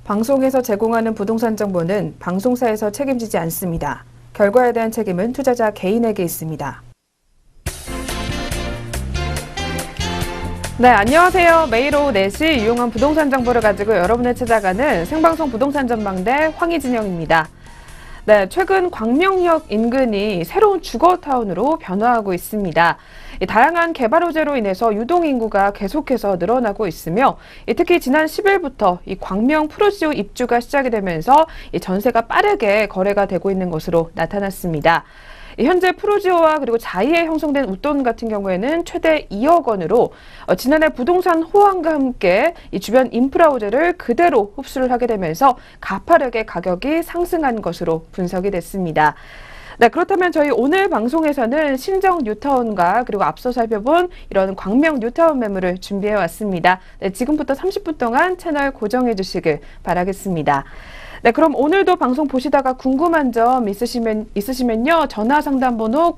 방송에서 제공하는 부동산 정보는 방송사에서 책임지지 않습니다. 결과에 대한 책임은 투자자 개인에게 있습니다. 네, 안녕하세요. 매일 오후 4시 유용한 부동산 정보를 가지고 여러분을 찾아가는 생방송 부동산 전망대 황희진영입니다. 네, 최근 광명역 인근이 새로운 주거타운으로 변화하고 있습니다. 다양한 개발 호재로 인해서 유동인구가 계속해서 늘어나고 있으며 특히 지난 10일부터 이 광명 프루지오 입주가 시작이 되면서 전세가 빠르게 거래가 되고 있는 것으로 나타났습니다. 현재 프루지오와 그리고 자이에 형성된 웃돈 같은 경우에는 최대 2억 원으로 지난해 부동산 호황과 함께 이 주변 인프라 호재를 그대로 흡수를 하게 되면서 가파르게 가격이 상승한 것으로 분석이 됐습니다. 네, 그렇다면 저희 오늘 방송에서는 신정 뉴타운과 그리고 앞서 살펴본 이런 광명 뉴타운 매물을 준비해 왔습니다. 네, 지금부터 30분 동안 채널 고정해 주시길 바라겠습니다. 네, 그럼 오늘도 방송 보시다가 궁금한 점 있으시면요. 전화 상담 번호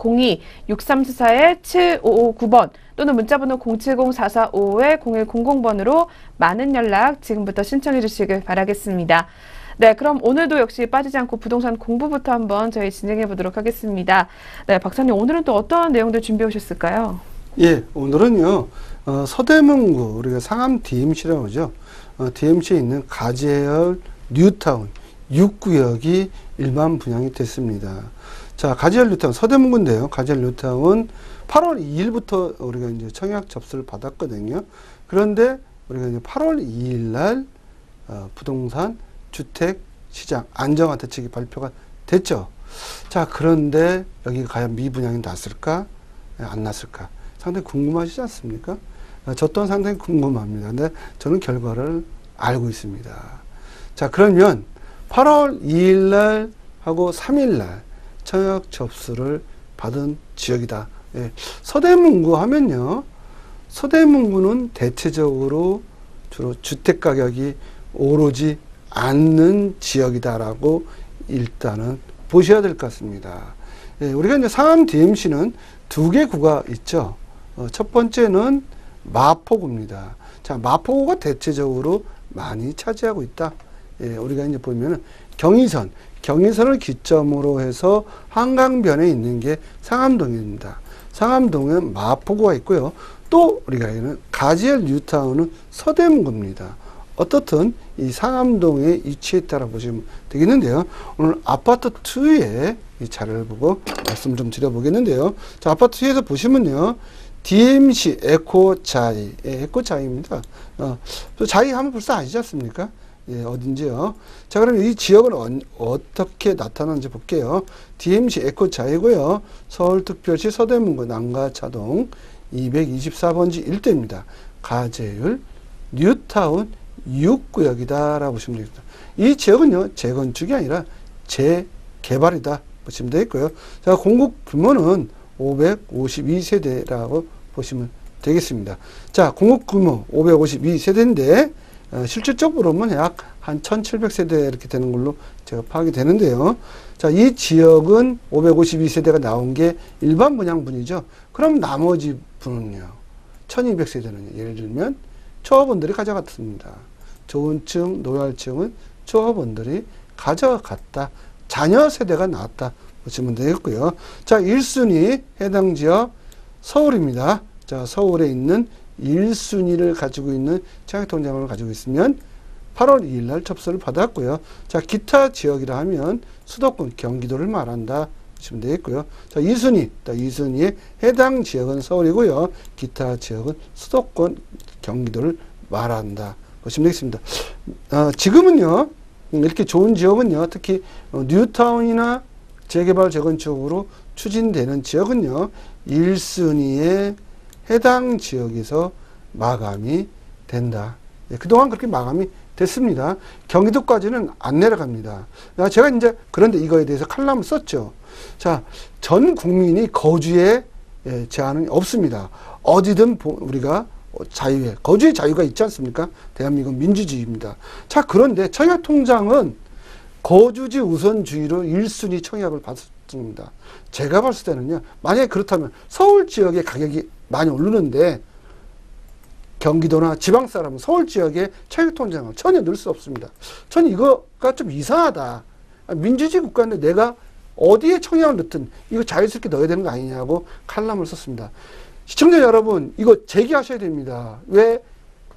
02-6344-7559번 또는 문자번호 070-4455-0100번으로 많은 연락 지금부터 신청해 주시길 바라겠습니다. 네, 그럼 오늘도 역시 빠지지 않고 부동산 공부부터 한번 저희 진행해 보도록 하겠습니다. 네, 박사님 오늘은 또 어떤 내용들 준비해 오셨을까요? 예, 오늘은요. 서대문구 우리가 상암 DMC라고 하죠. DMC에 있는 가재열 뉴타운 6구역이 일반 분양이 됐습니다. 자, 가재열 뉴타운 서대문구인데요. 가재열 뉴타운 8월 2일부터 우리가 이제 청약 접수를 받았거든요. 그런데 우리가 이제 8월 2일 날 부동산 주택 시장 안정화 대책이 발표가 됐죠. 자, 그런데 여기 과연 미분양이 났을까? 안 났을까? 상당히 궁금하시지 않습니까? 저 또한 상당히 궁금합니다. 근데 저는 결과를 알고 있습니다. 자, 그러면 8월 2일 날 하고 3일 날 청약 접수를 받은 지역이다. 예. 서대문구 하면요. 서대문구는 대체적으로 주로 주택 가격이 오르지 않는 지역이다라고 일단은 보셔야 될 것 같습니다. 예, 우리가 이제 상암 DMC는 두 개 구가 있죠. 첫 번째는 마포구입니다. 자, 마포구가 대체적으로 많이 차지하고 있다. 예, 우리가 이제 보면은 경의선을 기점으로 해서 한강변에 있는 게 상암동입니다. 상암동은 마포구가 있고요. 또 우리가 있는 가재열 뉴타운은 서대문구입니다. 어떻든 이 상암동에 위치했다라고 보시면 되겠는데요. 오늘 아파트 2의 이 자료를 보고 말씀 좀 드려보겠는데요. 자, 아파트 2에서 보시면요. DMC 에코자이, 에코자이입니다. 자이 하면 벌써 아시지 않습니까? 예, 어딘지요. 자, 그럼 이 지역은 어떻게 나타나는지 볼게요. DMC 에코자이고요. 서울특별시 서대문구 난가차동 224번지 일대입니다. 가재열 뉴타운 6구역이다라고 보시면 되겠습니다. 이 지역은요, 재건축이 아니라 재개발이다 보시면 되겠고요. 자, 공급 규모는 552세대라고 보시면 되겠습니다. 자, 공급 규모 552세대인데 실질적으로 보면 약 한 1700세대 이렇게 되는 걸로 제가 파악이 되는데요. 자, 이 지역은 552세대가 나온 게 일반 분양분이죠. 그럼 나머지 분은요, 1200세대는 예를 들면 초업원들이 가져갔습니다. 좋은 층, 노열층은 초업원들이 가져갔다. 자녀 세대가 나왔다 보시면 되겠고요. 자, 1순위 해당 지역 서울입니다. 자, 서울에 있는 1순위를 가지고 있는 청약통장을 가지고 있으면 8월 2일 날 접수를 받았고요. 자, 기타 지역이라 하면 수도권 경기도를 말한다 보시면 되겠고요. 자, 2순위에 해당 지역은 서울이고요. 기타 지역은 수도권 경기도를 말한다 보시면 되겠습니다. 지금은요, 이렇게 좋은 지역은요, 특히 뉴타운이나 재개발 재건축으로 추진되는 지역은요, 1순위에 해당 지역에서 마감이 된다. 예, 그동안 그렇게 마감이 됐습니다. 경기도까지는 안 내려갑니다. 제가 이제 그런데 이거에 대해서 칼럼을 썼죠. 자, 전 국민이 거주에 제한은 없습니다. 어디든 우리가 자유에, 거주의 자유가 있지 않습니까? 대한민국 민주주의입니다. 자, 그런데 청약통장은 거주지 우선주의로 1순위 청약을 받습니다. 제가 봤을 때는요, 만약에 그렇다면 서울 지역의 가격이 많이 오르는데 경기도나 지방 사람은 서울 지역의 체육통장을 전혀 넣을 수 없습니다. 저는 이거가 좀 이상하다. 민주주의 국가인데 내가 어디에 청약을 넣든 이거 자유스럽게 넣어야 되는 거 아니냐고 칼럼을 썼습니다. 시청자 여러분, 이거 제기하셔야 됩니다. 왜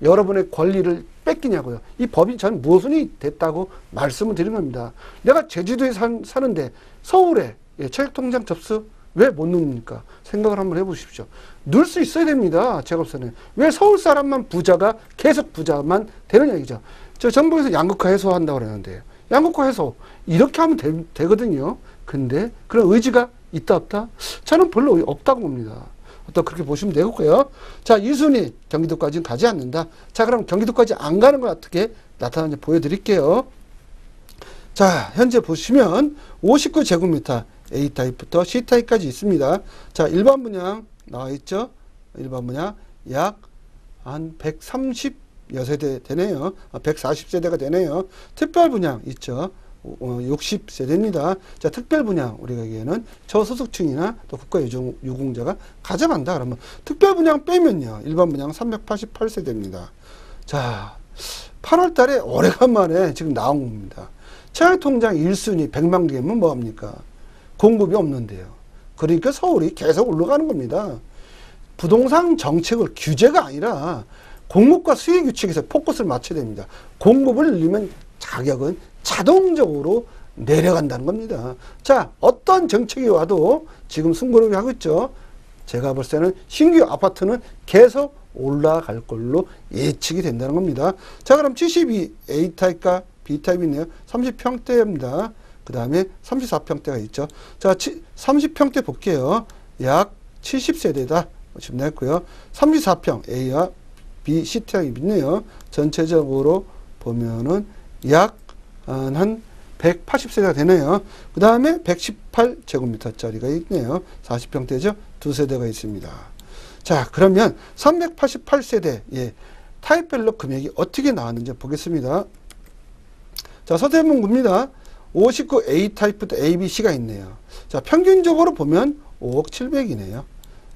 여러분의 권리를 뺏기냐고요. 이 법이 전 모순이 됐다고 말씀을 드린 겁니다. 내가 제주도에 사는데 서울에 체육통장 접수 왜 못 넣습니까? 생각을 한번 해보십시오. 넣을 수 있어야 됩니다. 제가 왜 서울 사람만 부자가 계속 부자만 되는 얘기죠. 저 정부에서 양극화 해소한다고 그러는데 양극화 해소 이렇게 하면 되거든요. 근데 그런 의지가 있다 없다? 저는 별로 없다고 봅니다. 또 그렇게 보시면 되고요. 자, 1순위 경기도까지는 가지 않는다. 자, 그럼 경기도까지 안 가는 건 어떻게 나타나는지 보여드릴게요. 자, 현재 보시면 59제곱미터 A타입부터 C타입까지 있습니다. 자, 일반 분양 나와 있죠. 일반 분양 약 한 130여 세대 되네요. 140세대가 되네요. 특별 분양 있죠. 60세대입니다. 자, 특별 분양 우리가 얘기하는 저소득층이나 또 국가유공자가 가져간다 그러면 특별 분양 빼면요. 일반 분양 388세대입니다. 자, 8월 달에 오래간만에 지금 나온 겁니다. 체육통장 1순위 100만 개면 뭐합니까? 공급이 없는데요. 그러니까 서울이 계속 올라가는 겁니다. 부동산 정책을 규제가 아니라 공급과 수요 규칙에서 포커스를 맞춰야 됩니다. 공급을 늘리면 가격은 자동적으로 내려간다는 겁니다. 자, 어떤 정책이 와도 지금 승부를 하고 있죠. 제가 볼 때는 신규 아파트는 계속 올라갈 걸로 예측이 된다는 겁니다. 자, 그럼 72 A타입과 B타입이 있네요. 30평대입니다. 그 다음에 34평대가 있죠. 자, 30평대 볼게요. 약 70세대다. 지금 냈고요. 34평 A와 B, C타입이 있네요. 전체적으로 보면은 약 한 180세대가 되네요. 그 다음에 118제곱미터짜리가 있네요. 40평대죠. 두 세대가 있습니다. 자, 그러면 388세대, 예, 타입별로 금액이 어떻게 나왔는지 보겠습니다. 자, 서대문구입니다. 59A 타입부터 A, B, C가 있네요. 자, 평균적으로 보면 5억 7백이네요.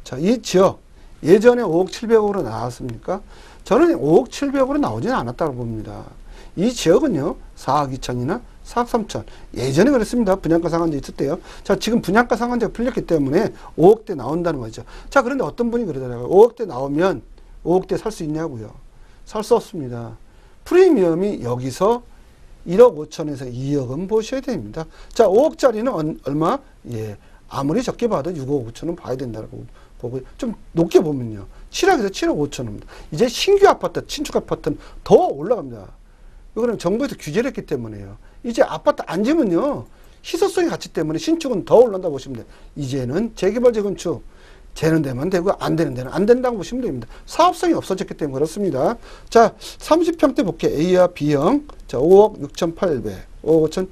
자, 이 지역, 예전에 5억 7백으로 나왔습니까? 저는 5억 7백으로 나오지는 않았다고 봅니다. 이 지역은요, 4억 2천이나 4억 3천. 예전에 그랬습니다. 분양가 상한제 있을 때요. 자, 지금 분양가 상한제가 풀렸기 때문에 5억대 나온다는 거죠. 자, 그런데 어떤 분이 그러더라고요. 5억대 나오면 5억대 살 수 있냐고요. 살 수 없습니다. 프리미엄이 여기서 1억 5천에서 2억은 보셔야 됩니다. 자, 5억짜리는 얼마? 예, 아무리 적게 봐도 6억 5천은 봐야 된다고 보고, 좀 높게 보면요. 7억에서 7억 5천입니다. 이제 신규 아파트, 신축 아파트는 더 올라갑니다. 이거는 정부에서 규제를 했기 때문에요. 이제 아파트 안 지면요. 희소성의 가치 때문에 신축은 더 올라간다고 보시면 돼요. 이제는 재개발, 재건축, 되는 데만 되고 안 되는 데는 안 된다고 보시면 됩니다. 사업성이 없어졌기 때문에 그렇습니다. 자, 30평대 볼게요. A와 B형. 자, 5억 6,800, 5억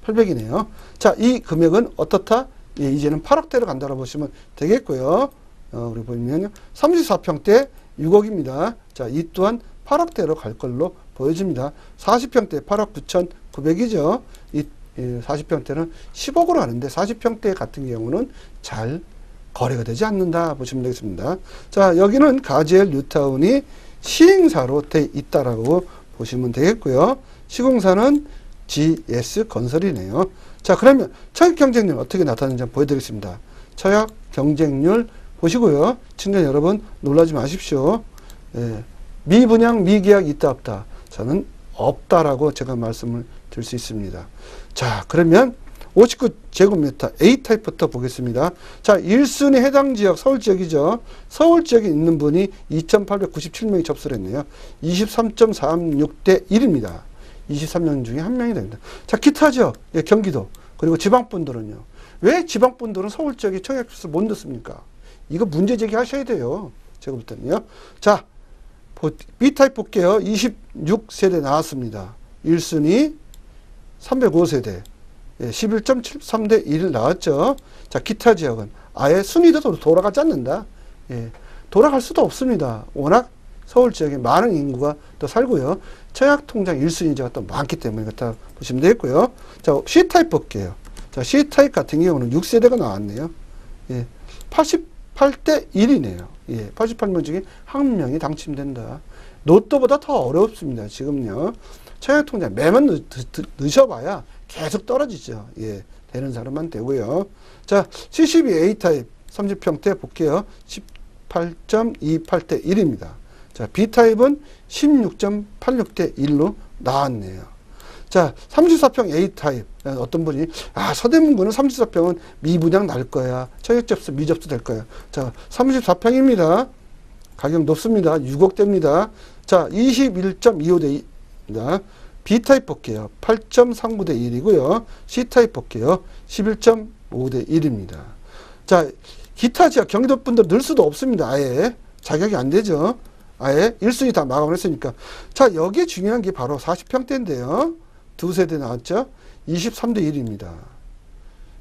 5,800이네요. 자, 이 금액은 어떻다? 예, 이제는 8억대로 간다고 보시면 되겠고요. 우리 보면요. 34평대 6억입니다. 자, 이 또한 8억대로 갈 걸로 보여집니다. 40평대 8억 9,900이죠. 이 40평대는 10억으로 하는데 40평대 같은 경우는 잘 거래가 되지 않는다 보시면 되겠습니다. 자, 여기는 가지엘 뉴타운이 시행사로 돼 있다라고 보시면 되겠고요. 시공사는 GS 건설이네요. 자, 그러면 차익 경쟁률 어떻게 나타나는지 한번 보여드리겠습니다. 차익 경쟁률 보시고요. 친구 여러분 놀라지 마십시오. 예, 미분양, 미계약 있다 없다? 저는 없다라고 제가 말씀을 드릴 수 있습니다. 자, 그러면 59제곱미터 A타입부터 보겠습니다. 자, 1순위 해당 지역 서울 지역이죠. 서울 지역에 있는 분이 2,897명이 접수를 했네요. 23.36대 1입니다. 23명 중에 한 명이 됩니다. 자, 기타 지역, 예, 경기도, 그리고 지방분들은요. 왜 지방분들은 서울 지역에 청약 접수 못 넣습니까? 이거 문제 제기하셔야 돼요. 제가 볼 때는요. 자, B타입 볼게요. 26세대 나왔습니다. 1순위 305세대. 예, 11.73대 1 나왔죠. 자, 기타 지역은 아예 순위도 돌아가지 않는다. 예, 돌아갈 수도 없습니다. 워낙 서울 지역에 많은 인구가 또 살고요. 청약통장 1순위자가 또 많기 때문에 그렇다 보시면 되겠고요. 자, C타입 볼게요. 자, C타입 같은 경우는 6세대가 나왔네요. 예, 88대 1이네요. 예, 88명 중에 한 명이 당첨된다. 로또보다 더 어렵습니다. 지금요. 청약통장 매번 넣으셔봐야 계속 떨어지죠. 예, 되는 사람만 되고요. 자, 72 A타입 30평대 볼게요. 18.28대 1입니다. 자, B타입은 16.86대 1로 나왔네요. 자, 34평 A타입. 어떤 분이, 서대문구는 34평은 미분양 날 거야. 청약접수, 미접수 될 거야. 자, 34평입니다. 가격 높습니다. 6억대입니다. 자, 21.25대 2입니다. B타입 볼게요. 8.39대 1이고요. C타입 볼게요. 11.5대 1입니다. 자, 기타 지역 경기도 분들 넣을 수도 없습니다. 아예. 자격이 안 되죠. 아예 1순위 다 마감을 했으니까. 자, 여기에 중요한 게 바로 40평대인데요. 두 세대 나왔죠? 23대 1입니다.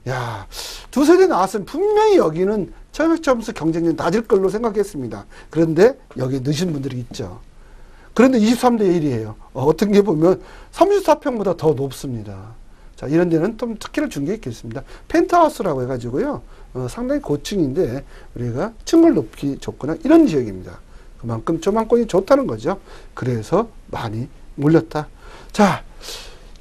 야, 두 세대 나왔으면 분명히 여기는 청약점수 경쟁력이 낮을 걸로 생각했습니다. 그런데 여기에 넣으신 분들이 있죠. 그런데 23대 1이에요. 어떤 게 보면 34평보다 더 높습니다. 자, 이런 데는 좀 특혜를 준 게 있겠습니다. 펜트하우스라고 해가지고요. 상당히 고층인데 우리가 층을 높이 줬거나 이런 지역입니다. 그만큼 조망권이 좋다는 거죠. 그래서 많이 몰렸다. 자,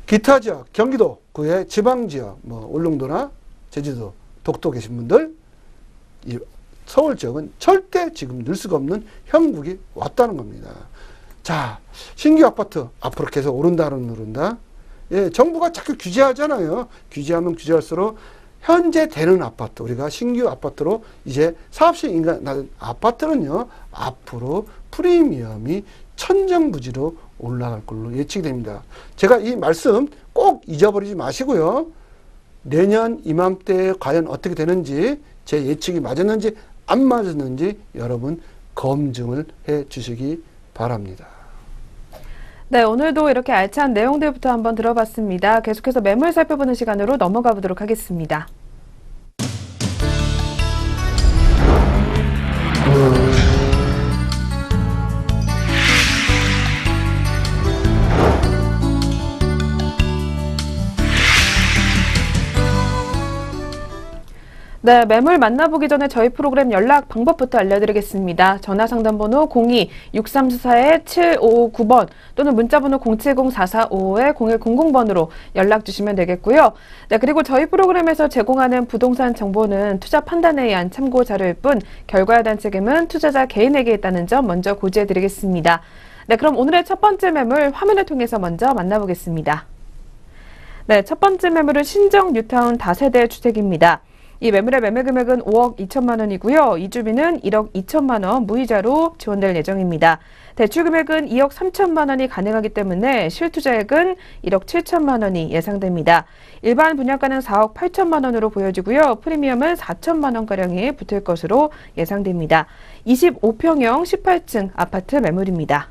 기타 지역, 경기도, 그의 지방 지역, 울릉도나 제주도, 독도 계신 분들, 이 서울 지역은 절대 지금 넣을 수가 없는 형국이 왔다는 겁니다. 자, 신규 아파트 앞으로 계속 오른다. 예, 정부가 자꾸 규제하잖아요. 규제하면 규제할수록 현재 되는 아파트, 우리가 신규 아파트로 이제 사업시행 인가 나는 아파트는요, 앞으로 프리미엄이 천정부지로 올라갈 걸로 예측이 됩니다. 제가 이 말씀 꼭 잊어버리지 마시고요. 내년 이맘때에 과연 어떻게 되는지, 제 예측이 맞았는지 안 맞았는지 여러분 검증을 해 주시기 바랍니다. 네, 오늘도 이렇게 알찬 내용들부터 한번 들어봤습니다. 계속해서 매물 살펴보는 시간으로 넘어가 보도록 하겠습니다. 네, 매물 만나보기 전에 저희 프로그램 연락 방법부터 알려드리겠습니다. 전화상담번호 02-6344-7559번 또는 문자번호 070-4455-0100번으로 연락 주시면 되겠고요. 네, 그리고 저희 프로그램에서 제공하는 부동산 정보는 투자 판단에 의한 참고 자료일 뿐 결과에 대한 책임은 투자자 개인에게 있다는 점 먼저 고지해드리겠습니다. 네, 그럼 오늘의 첫 번째 매물 화면을 통해서 먼저 만나보겠습니다. 네, 첫 번째 매물은 신정 뉴타운 다세대 주택입니다. 이 매물의 매매 금액은 5억 2천만 원이고요. 이주비는 1억 2천만 원 무이자로 지원될 예정입니다. 대출 금액은 2억 3천만 원이 가능하기 때문에 실투자액은 1억 7천만 원이 예상됩니다. 일반 분양가는 4억 8천만 원으로 보여지고요. 프리미엄은 4천만 원가량이 붙을 것으로 예상됩니다. 25평형 18층 아파트 매물입니다.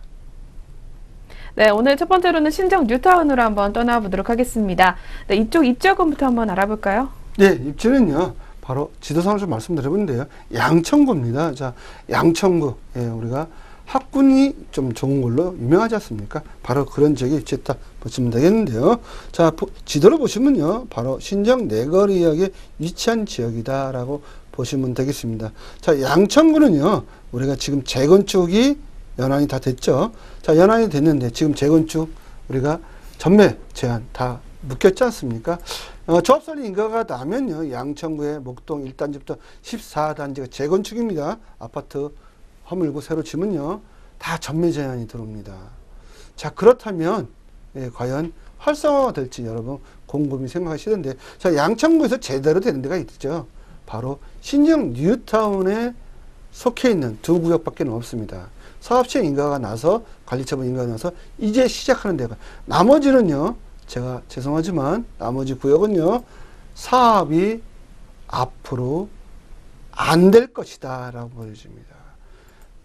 네, 오늘 첫 번째로는 신정 뉴타운으로 한번 떠나보도록 하겠습니다. 네, 이쪽 입지역부터 한번 알아볼까요? 네, 입지는요, 바로 지도상으로 좀 말씀드려보는데요. 양천구입니다. 자, 양천구. 예, 우리가 학군이 좀 좋은 걸로 유명하지 않습니까? 바로 그런 지역에 위치했다 보시면 되겠는데요. 자, 지도를 보시면요, 바로 신정 내거리역에 위치한 지역이다라고 보시면 되겠습니다. 자, 양천구는요, 우리가 지금 재건축이 연한이 다 됐죠. 자, 연한이 됐는데 지금 재건축 우리가 전매 제한 다 묶였지 않습니까? 조합설립 인가가 나면요, 양천구의 목동 1단지부터 14단지가 재건축입니다. 아파트 허물고 새로 지면요, 다 전매 제한이 들어옵니다. 자, 그렇다면 과연 활성화가 될지 여러분 곰곰이 생각하시던데, 자, 양천구에서 제대로 되는 데가 있죠. 바로 신정 뉴타운에 속해 있는 두 구역밖에 없습니다. 사업시행 인가가 나서 관리처분 인가가 나서 이제 시작하는 데가, 나머지는요, 제가 죄송하지만 나머지 구역은요, 사업이 앞으로 안 될 것이다 라고 보여집니다.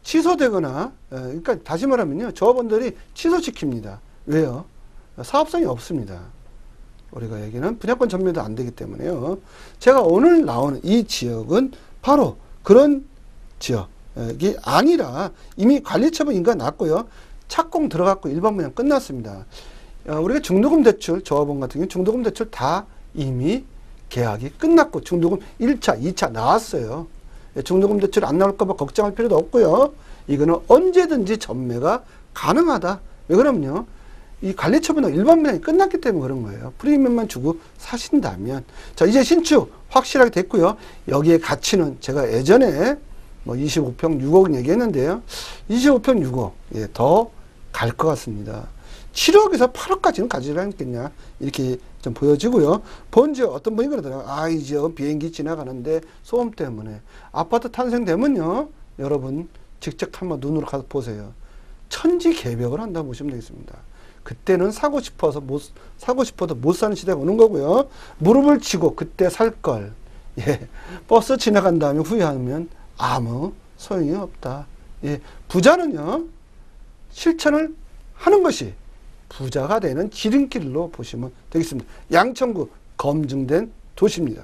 취소되거나, 그러니까 다시 말하면요, 조합원들이 취소시킵니다. 왜요? 사업성이 없습니다. 우리가 여기는 분양권 전매도 안 되기 때문에요. 제가 오늘 나오는 이 지역은 바로 그런 지역이 아니라 이미 관리처분 인가 났고요, 착공 들어갔고 일반 분양 끝났습니다. 우리가 중도금 대출, 조합원 같은 경우 중도금 대출 다 이미 계약이 끝났고 중도금 1차, 2차 나왔어요. 중도금 대출 안 나올까 봐 걱정할 필요도 없고요. 이거는 언제든지 전매가 가능하다. 왜 그러면요, 이 관리처분은 일반 분양이 끝났기 때문에 그런 거예요. 프리미엄만 주고 사신다면. 자, 이제 신축 확실하게 됐고요. 여기에 가치는 제가 예전에 뭐 25평 6억 얘기했는데요. 25평 6억, 예, 더 갈 것 같습니다. 7억에서 8억까지는 가지지 않겠냐, 이렇게 좀 보여지고요. 본지 어떤 분이 그러더라고요. 아, 이 지역은 비행기 지나가는데 소음 때문에. 아파트 탄생되면요, 여러분 직접 한번 눈으로 가서 보세요. 천지개벽을 한다고 보시면 되겠습니다. 그때는 사고 싶어도 못 사는 시대가 오는 거고요. 무릎을 치고 그때 살 걸, 예, 버스 지나간 다음에 후회하면 아무 소용이 없다. 예, 부자는요, 실천을 하는 것이 부자가 되는 지름길로 보시면 되겠습니다. 양천구 검증된 도시입니다.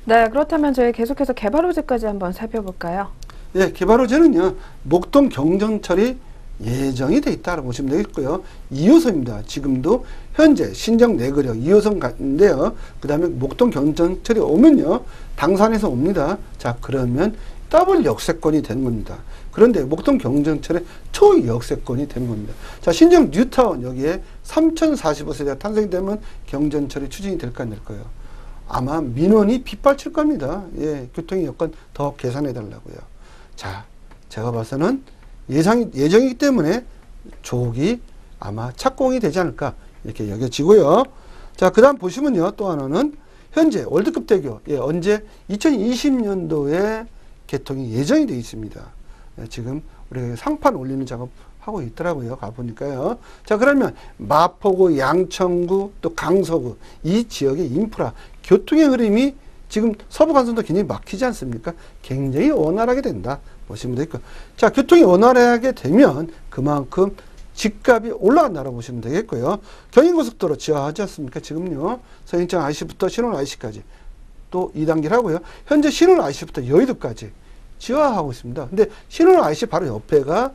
네, 그렇다면 저희 계속해서 개발호재까지 한번 살펴볼까요? 예, 개발호재는요, 목동 경전철이 예정이 돼 있다고 보시면 되겠고요. 2호선입니다. 지금도 현재 신정 내거력 2호선 가는데요. 그 다음에 목동 경전철이 오면요, 당산에서 옵니다. 자, 그러면 더블 역세권이 되는 겁니다. 그런데 목동 경전철의 초역세권이 되는 겁니다. 자, 신정 뉴타운 여기에 3045세대가 탄생되면 경전철이 추진이 될까 안 될까요? 아마 민원이 빗발칠 겁니다. 예, 교통의 여건 더 개선해 달라고요. 자, 제가 봐서는 예정이기 때문에 조기 아마 착공이 되지 않을까 이렇게 여겨지고요. 자, 그 다음 보시면요, 또 하나는 현재 월드컵 대교, 예, 언제 2020년도에 개통이 예정이 되어 있습니다. 예, 지금 우리 상판 올리는 작업 하고 있더라고요. 가보니까요. 자, 그러면 마포구, 양천구, 또 강서구 이 지역의 인프라, 교통의 흐름이 지금 서부간선도 굉장히 막히지 않습니까? 굉장히 원활하게 된다 보시면 되겠고, 자, 교통이 원활하게 되면 그만큼 집값이 올라간다고 보시면 되겠고요. 경인고속도로 지하하지 않습니까? 지금요, 서인천 IC부터 신월 IC까지 또 2단계를 하고요. 현재 신월 IC부터 여의도까지 지하하고 있습니다. 근데 신월 IC 바로 옆에가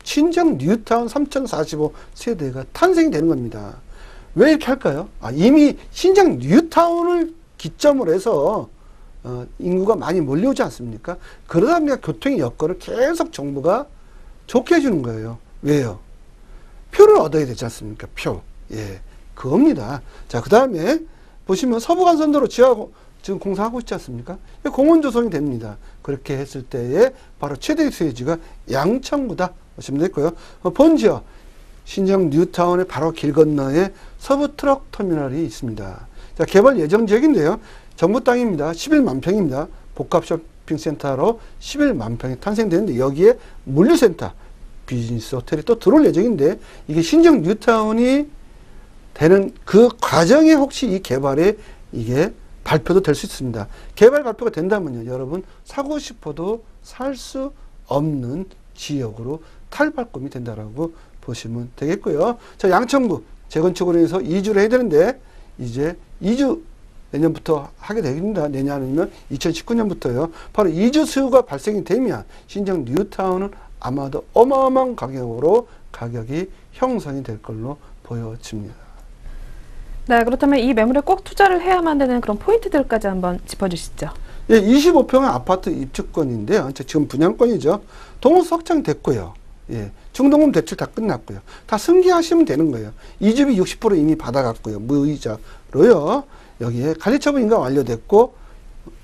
신정 뉴타운 3045세대가 탄생이 되는 겁니다. 왜 이렇게 할까요? 아, 이미 신정 뉴타운을 기점으로 해서 인구가 많이 몰려오지 않습니까? 그러다 보니까 교통의 여건을 계속 정부가 좋게 해주는 거예요. 왜요? 표를 얻어야 되지 않습니까? 표. 예, 그겁니다. 자, 그 다음에 보시면 서부간선도로 지하고 지금 공사하고 있지 않습니까? 공원 조성이 됩니다. 그렇게 했을 때에 바로 최대 수혜지가 양천구다 보시면 되고요. 본지역 신정 뉴타운의 바로 길 건너에 서부 트럭 터미널이 있습니다. 자, 개발 예정 지역인데요. 정부 땅입니다. 11만 평입니다. 복합 쇼핑센터로 11만 평이 탄생되는데 여기에 물류센터, 비즈니스 호텔이 또 들어올 예정인데 이게 신정 뉴타운이 되는 그 과정에 혹시 이 개발에 이게 발표도 될 수 있습니다. 개발 발표가 된다면요, 여러분 사고 싶어도 살 수 없는 지역으로 탈바꿈이 된다라고 보시면 되겠고요. 자, 양천구 재건축으로 해서 이주를 해야 되는데 이제 이주 내년부터 하게 됩니다. 내년 아니면 2019년부터요. 바로 이주 수요가 발생이 되면 신정 뉴타운은 아마도 어마어마한 가격으로 가격이 형성이 될 걸로 보여집니다. 네, 그렇다면 이 매물에 꼭 투자를 해야만 되는 그런 포인트들까지 한번 짚어주시죠. 예, 25평의 아파트 입주권인데요. 지금 분양권이죠. 동호수 확정됐고요. 예, 중도금 대출 다 끝났고요. 다 승계하시면 되는 거예요. 이주비 60% 이미 받아갔고요. 무이자로요. 여기에 관리처분 인가 완료됐고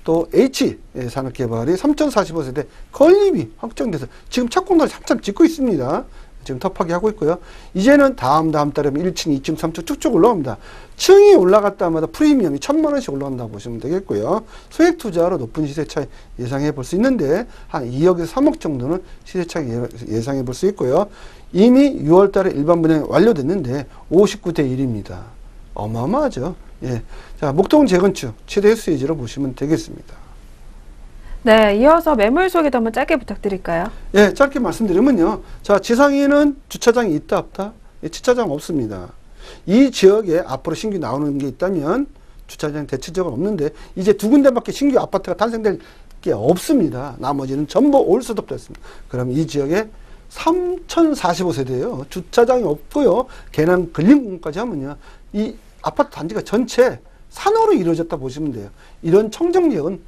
또 H 산업개발이 3045세대 건립이 확정돼서 지금 착공을 한참 짓고 있습니다. 지금 터프하게 하고 있고요. 이제는 다음 달에 1층, 2층, 3층 쭉쭉 올라옵니다. 층이 올라갈 때마다 프리미엄이 1,000만 원씩 올라간다고 보시면 되겠고요. 소액 투자로 높은 시세 차이 예상해 볼 수 있는데 한 2억에서 3억 정도는 시세 차이 예상해 볼 수 있고요. 이미 6월 달에 일반 분양이 완료됐는데 59대 1입니다. 어마어마하죠. 예. 자, 목동 재건축 최대 수혜지로 보시면 되겠습니다. 네, 이어서 매물 소개도 한번 짧게 부탁드릴까요? 예, 짧게 말씀드리면요. 자, 지상에는 주차장이 있다 없다? 예, 주차장 없습니다. 이 지역에 앞으로 신규 나오는 게 있다면 주차장 대체적으로 없는데 이제 두 군데밖에 신규 아파트가 탄생될 게 없습니다. 나머지는 전부 올수도 됐습니다. 그럼 이 지역에 3045세대예요. 주차장이 없고요. 계남 근린공원까지 하면요. 이 아파트 단지가 전체 산으로 이루어졌다 보시면 돼요. 이런 청정지역은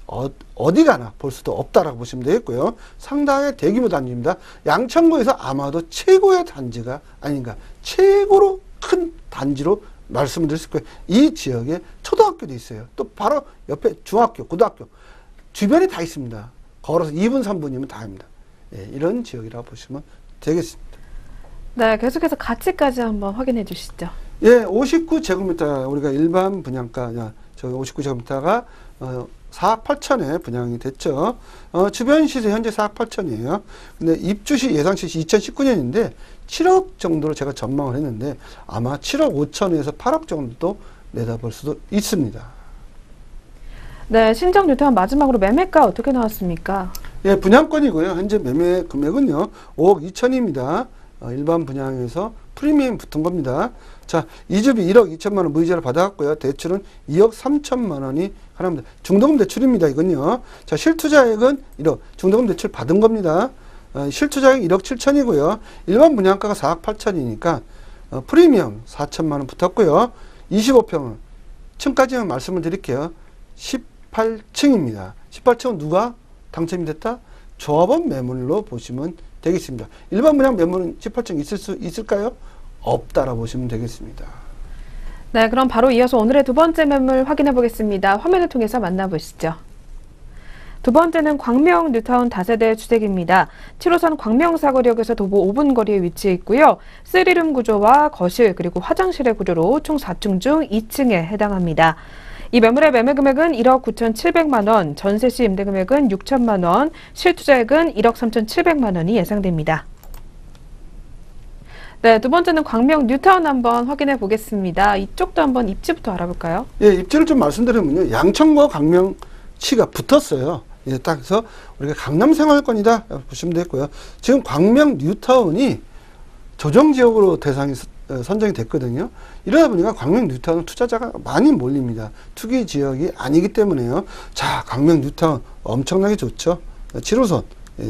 어디 가나 볼 수도 없다라고 보시면 되겠고요. 상당히 대규모 단지입니다. 양천구에서 아마도 최고의 단지가 아닌가, 최고로 큰 단지로 말씀을 드릴 수 있고요. 이 지역에 초등학교도 있어요. 또 바로 옆에 중학교, 고등학교, 주변에 다 있습니다. 걸어서 2분, 3분이면 다 합니다. 예, 이런 지역이라고 보시면 되겠습니다. 네, 계속해서 가치까지 한번 확인해 주시죠. 예, 59제곱미터, 우리가 일반 분양가, 저기 59제곱미터가 4억 8천에 분양이 됐죠. 주변 시세 현재 4억 8천이에요. 근데 입주시 예상시 2019년인데 7억 정도로 제가 전망을 했는데 아마 7억 5천에서 8억 정도 내다볼 수도 있습니다. 네, 신정 뉴타운 마지막으로 매매가 어떻게 나왔습니까? 예, 분양권이고요. 현재 매매 금액은요, 5억 2천입니다. 일반 분양에서 프리미엄 붙은 겁니다. 자, 이주비 1억 2천만 원 무이자를 받아갔고요. 대출은 2억 3천만 원이 가능합니다. 중도금 대출입니다. 이건요. 자, 실투자액은 1억, 중도금 대출 받은 겁니다. 실투자액 1억 7천이고요. 일반 분양가가 4억 8천이니까 프리미엄 4천만 원 붙었고요. 25평은 층까지만 말씀을 드릴게요. 18층입니다. 18층은 누가 당첨이 됐다? 조합원 매물로 보시면 되겠습니다. 일반 분양 매물은 18층 있을 수 있을까요? 없다라고 보시면 되겠습니다. 네, 그럼 바로 이어서 오늘의 두 번째 매물 확인해 보겠습니다. 화면을 통해서 만나보시죠. 두 번째는 광명 뉴타운 다세대 주택입니다. 7호선 광명사거리역에서 도보 5분 거리에 위치해 있고요. 3룸 구조와 거실 그리고 화장실의 구조로 총 4층 중 2층에 해당합니다. 이 매물의 매매 금액은 1억 9,700만 원, 전세 시 임대 금액은 6천만 원, 실투자액은 1억 3,700만 원이 예상됩니다. 네, 두 번째는 광명 뉴타운 한번 확인해 보겠습니다. 이쪽도 한번 입지부터 알아볼까요? 예, 입지를 좀 말씀드리면요. 양천과 광명시가 붙었어요. 예, 딱 해서 우리가 강남 생활권이다 보시면 되겠고요. 지금 광명 뉴타운이 조정지역으로 대상이 선정이 됐거든요. 이러다 보니까 광명 뉴타운 투자자가 많이 몰립니다. 투기 지역이 아니기 때문에요. 자, 광명 뉴타운 엄청나게 좋죠. 7호선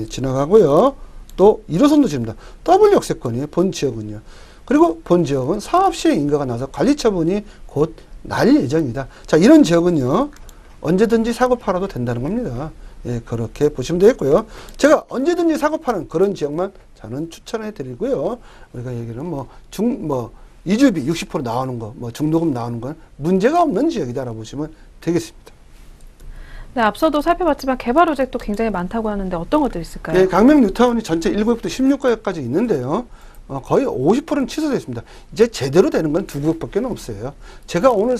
지나가고요. 또 1호선도 지릅니다. 더블 역세권이에요. 본 지역은요. 그리고 본 지역은 사업시행 인가가 나서 관리처분이 곧 날 예정이다. 자, 이런 지역은요, 언제든지 사고 팔아도 된다는 겁니다. 예, 그렇게 보시면 되겠고요. 제가 언제든지 사고 파는 그런 지역만 저는 추천해 드리고요. 우리가 얘기는 이주비 60% 나오는 거, 중도금 나오는 건 문제가 없는 지역이다라고 보시면 되겠습니다. 네, 앞서도 살펴봤지만 개발 호재도 굉장히 많다고 하는데 어떤 것들이 있을까요? 예, 강명 뉴타운이 전체 1구역부터 16구역까지 있는데요. 거의 50%는 취소되어 있습니다. 이제 제대로 되는 건 2구역밖에 없어요. 제가 오늘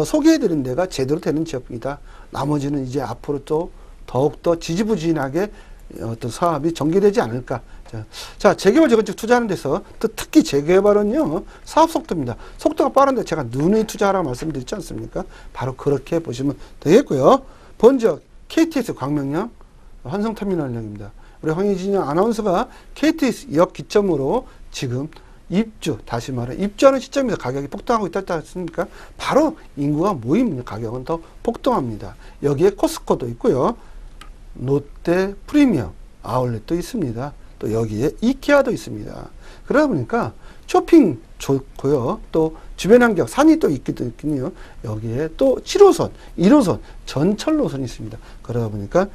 소개해드린 데가 제대로 되는 지역이다. 나머지는 이제 앞으로 또 더욱더 지지부진하게 어떤 사업이 전개되지 않을까. 자, 재개발 재건축 투자하는 데서 또 특히 재개발은요, 사업 속도입니다. 속도가 빠른데 제가 누누이 투자하라고 말씀드리지 않습니까? 바로 그렇게 보시면 되겠고요. 본지역 KTX 광명역 환성터미널역입니다. 우리 황희진영 아나운서가 KTX 역 기점으로 지금 다시 말해 입주하는 시점에서 가격이 폭등하고 있지 않습니까? 바로 인구가 모이면 가격은 더 폭등합니다. 여기에 코스코도 있고요. 롯데 프리미엄 아울렛도 있습니다. 또 여기에 이케아도 있습니다. 그러다 보니까 쇼핑 좋고요. 또 주변 환경, 산이 또 있거든요. 여기에 또 7호선, 1호선, 전철 노선이 있습니다. 그러다 보니까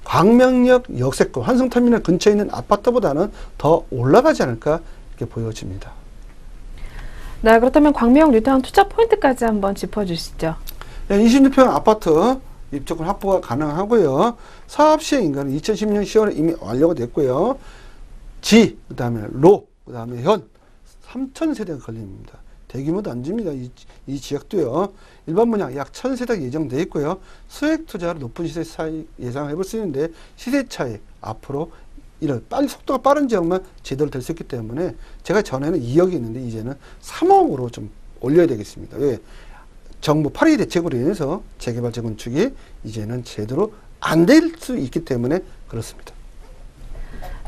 광명역 역세권, 환승터미널 근처에 있는 아파트보다는 더 올라가지 않을까 이렇게 보여집니다. 네, 그렇다면 광명 뉴타운 투자 포인트까지 한번 짚어주시죠. 네, 26평 아파트 입주권 확보가 가능하고요. 사업 시행 인가는 2010년 10월에 이미 완료가 됐고요. 그 다음에 그 다음에 현 3,000세대가 걸립니다. 대규모 단지입니다. 이 지역도요. 일반 분양 약 1,000세대가 예정되어 있고요. 수액 투자로 높은 시세 차익 예상해 볼 수 있는데 시세 차익 앞으로 이런 속도가 빠른 지역만 제대로 될 수 있기 때문에 제가 전에는 2억이 있는데 이제는 3억으로 좀 올려야 되겠습니다. 왜? 정부 8.2 대책으로 인해서 재개발 재건축이 이제는 제대로 안 될 수 있기 때문에 그렇습니다.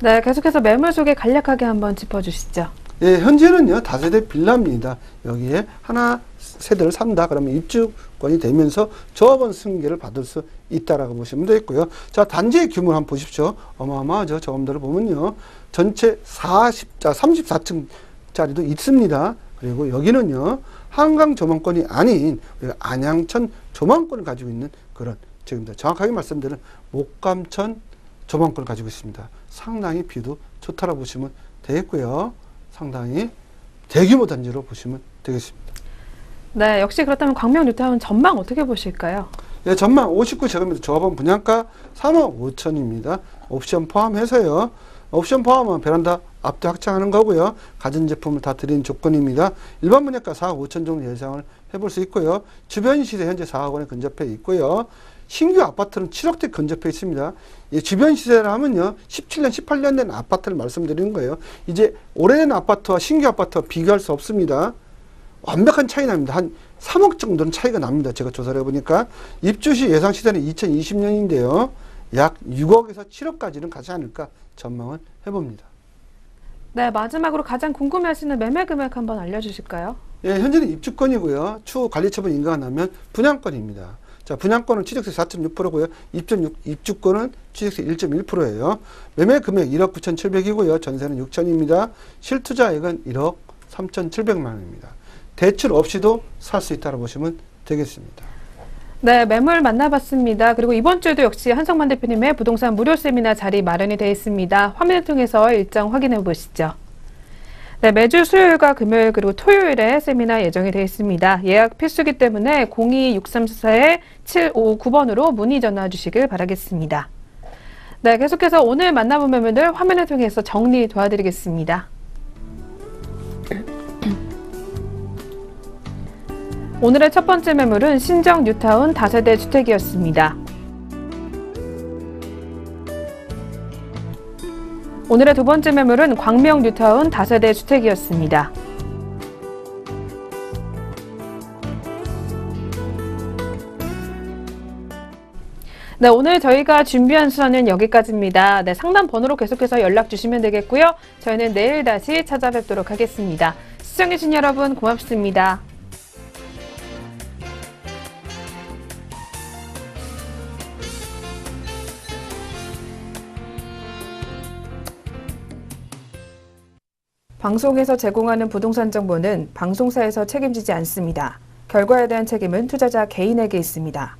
네, 계속해서 매물 소개 간략하게 한번 짚어주시죠. 예, 현재는요, 다세대 빌라입니다. 여기에 하나 세대를 산다 그러면 입주권이 되면서 조합원 승계를 받을 수 있다라고 보시면 되겠고요. 자, 단지의 규모를 한번 보십시오. 어마어마하죠. 저감들을 보면요. 전체 34층짜리도 있습니다. 그리고 여기는요, 한강 조망권이 아닌 우리가 안양천 조망권을 가지고 있는 그런 지금 정확하게 말씀드리면 목감천 조망권을 가지고 있습니다. 상당히 뷰도 좋다라고 보시면 되겠고요. 상당히 대규모 단지로 보시면 되겠습니다. 네, 역시 그렇다면 광명 뉴타운 전망 어떻게 보실까요? 예, 전망 59제곱미터 조합원 분양가 3억 5천입니다. 옵션 포함해서요. 옵션 포함은 베란다 앞뒤 확장하는 거고요. 가전제품을 다 드리는 조건입니다. 일반 분양가 4억 5천 정도 예상을 해볼 수 있고요. 주변 시세 현재 4억 원에 근접해 있고요. 신규 아파트는 7억대 근접해 있습니다. 이 주변 시세를 하면요, 17년, 18년 된 아파트를 말씀드리는 거예요. 이제 오래된 아파트와 신규 아파트와 비교할 수 없습니다. 완벽한 차이 납니다. 한 3억 정도는 차이가 납니다. 제가 조사를 해보니까. 입주시 예상 시세는 2020년인데요. 약 6억에서 7억까지는 가지 않을까 전망을 해봅니다. 네, 마지막으로 가장 궁금해하시는 매매 금액 한번 알려주실까요? 예, 현재는 입주권이고요. 추후 관리처분 인가가 나면 분양권입니다. 자, 분양권은 취득세 4.6%고요. 입주권은 취득세 1.1%예요. 매매 금액 1억 9,700이고요. 전세는 6천입니다. 실투자액은 1억 3,700만 원입니다. 대출 없이도 살 수 있다고 보시면 되겠습니다. 네, 매물 만나봤습니다. 그리고 이번 주에도 역시 한성만 대표님의 부동산 무료 세미나 자리 마련이 되어 있습니다. 화면을 통해서 일정 확인해 보시죠. 네, 매주 수요일과 금요일 그리고 토요일에 세미나 예정이 되어 있습니다. 예약 필수기 때문에 02-634-7559번으로 문의 전화 주시길 바라겠습니다. 네, 계속해서 오늘 만나본 매물들 화면을 통해서 정리 도와드리겠습니다. 오늘의 첫 번째 매물은 신정 뉴타운 다세대 주택이었습니다. 오늘의 두 번째 매물은 광명 뉴타운 다세대 주택이었습니다. 네, 오늘 저희가 준비한 수단은 여기까지입니다. 네, 상담 번호로 계속해서 연락 주시면 되겠고요. 저희는 내일 다시 찾아뵙도록 하겠습니다. 시청해주신 여러분 고맙습니다. 방송에서 제공하는 부동산 정보는 방송사에서 책임지지 않습니다. 결과에 대한 책임은 투자자 개인에게 있습니다.